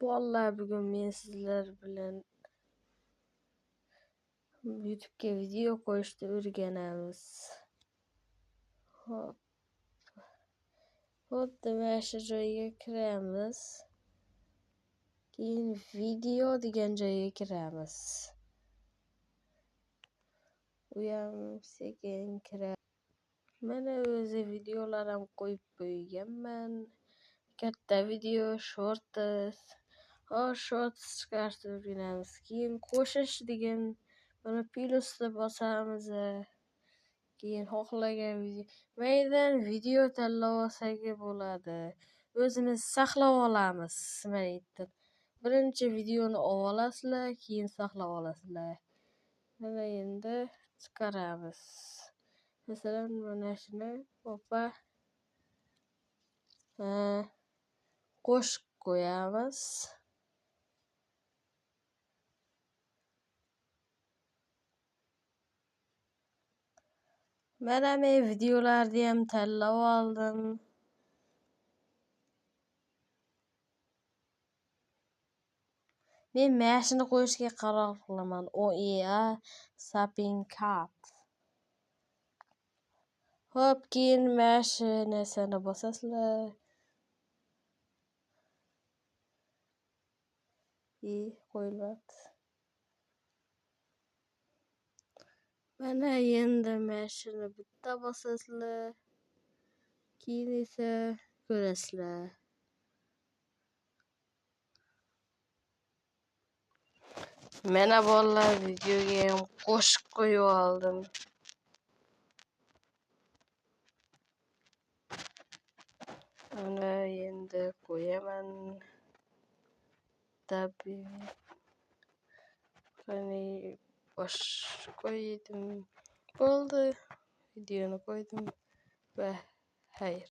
Vallahi bugün men sizlar bilan YouTube'ga video qo'yishni o'rganamiz. Hop, xuddi mana shu joyga kiramiz. Keyin video degan joyga kiramiz. U ham sekin kiradi. Mana o'zi videolarim qo'yib qo'yganman. Katta video, shorts. Shorts chiqarishni o'rganamiz. Keyin qo'shish degan mana plusni bosamiz. Keyin xohlagan maydan video tanlab olsak bo'ladi. O'zimiz saqlab olamiz. Maydan. Birinchi videoni olasizlar, keyin saqlab olasizlar. Mana endi chiqaramiz. Masalan, mana shuni qo'shib qo'yamiz. Mana men videolarni ham tanlab oldim. Men mana shuni qo'yishga qaror qilaman. OEA Shopping Cart. Hop, keyin mana shu narsani bosasizlar. Qo'yiladi. Mana endi mana shuni bitta bosasizlar. Keyin esa ko'rasizlar. Mana bolalar videoga ham qo'shib qo'yib oldim. Mana endi qo'yaman. Tabiiy. Qani qo'ydim. Bo'ldi. Videoni qo'ydim va xayr.